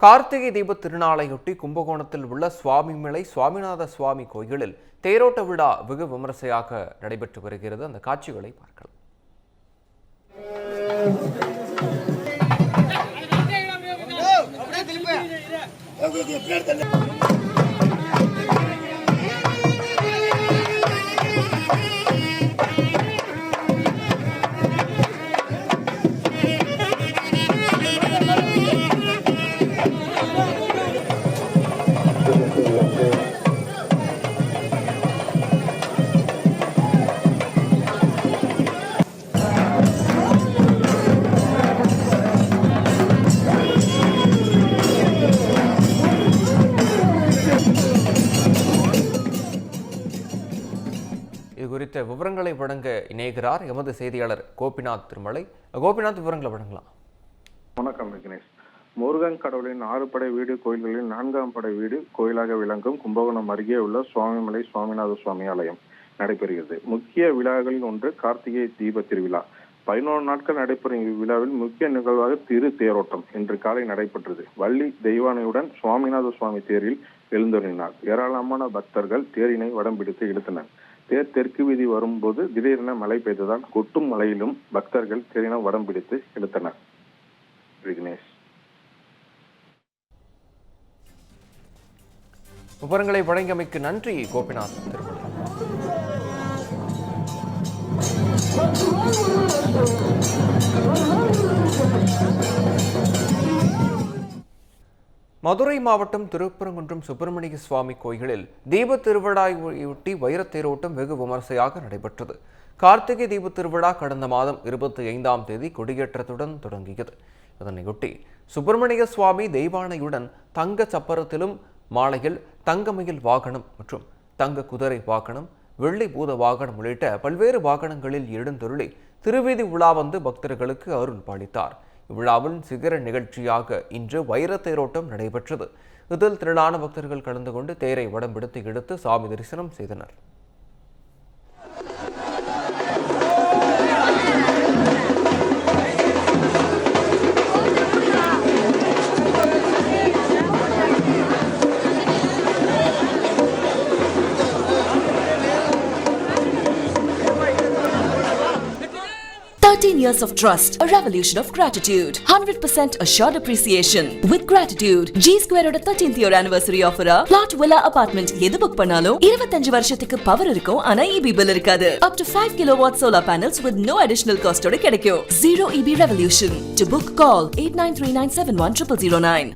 கார்த்திகை தீபத் திருநாளையொட்டி கும்பகோணத்தில் உள்ள சுவாமிமலை சுவாமிநாத சுவாமி கோயிலில் தேரோட்ட விழா வெகு விமரிசையாக நடைபெற்று வருகிறது. அந்த காட்சிகளை பார்க்கலாம். இது குறித்த விவரங்களை வழங்க இணைகிறார் எமது செய்தியாளர் கோபிநாத் திருமலை. கோபிநாத், விவரங்களை வழங்கலாம். வணக்கம் விக்னேஷ். முருகன் கடவுளின் 6 படை வீடு கோயில்களில் 4ஆம் படை வீடு கோயிலாக விளங்கும் கும்பகோணம் அருகே உள்ள சுவாமிமலை சுவாமிநாத சுவாமி ஆலயம் நடைபெறுகிறது. முக்கிய விழாக்களில் ஒன்று கார்த்திகை தீப திருவிழா. 11 நாட்கள் நடைபெறும் இவ்விழாவில் முக்கிய நிகழ்வாக திரு தேரோட்டம் இன்று காலை நடைபெற்றது. வள்ளி தெய்வானையுடன் சுவாமிநாத சுவாமி தேரில் எழுந்தருளினார். ஏராளமான பக்தர்கள் தேரினை வடம் பிடித்து இழுத்தனர். தேர் தெற்கு வீதி வரும்போது திடீரென மழை பெய்ததால் கொட்டும் மழையிலும் பக்தர்கள் தேரினை வடம் பிடித்து இழுத்தனர். விக்னேஷ், விவரங்களை வழங்கியமைக்கு நன்றி கோபிநாத் திருமலை. மதுரை மாவட்டம் திருப்பரங்குன்றம் சுப்பிரமணிய சுவாமி கோயிலில் தீப திருவிழாவையொட்டி வைரத் தேரோட்டம் வெகு விமரிசையாக நடைபெற்றது. கார்த்திகை தீப திருவிழா கடந்த மாதம் 25ஆம் தேதி கொடியேற்றத்துடன் தொடங்கியது. இதனையொட்டி சுப்பிரமணிய சுவாமி தெய்வானையுடன் தங்க சப்பரத்திலும் மாலையில் தங்கமயில் வாகனம் மற்றும் தங்க குதிரை வாகனம், வெள்ளி பூத வாகனம் உள்ளிட்ட பல்வேறு வாகனங்களில் எழுந்தருளி திருவீதி உலா வந்து பக்தர்களுக்கு அருள் பாலித்தார். இவ்விழாவின் சிகர நிகழ்ச்சியாக இன்று வைரத் தேரோட்டம் நடைபெற்றது. இதில் திரளான பக்தர்கள் கலந்து கொண்டு தேரை வடம் பிடித்து இழுத்து சாமி தரிசனம் செய்தனர். Years of trust, a revolution of gratitude, 100% assured appreciation. With gratitude, G Square oda 13th year anniversary offer plot villa apartment எது புக் பண்ணாலும் 25 வருஷத்துக்கு பவர் இருக்கும். ஆனா EB bill இருக்காது. Up to 5 kilowatt solar panels with no additional cost ஓட கிடைக்கும். Zero EB revolution. To book, call 8939710009.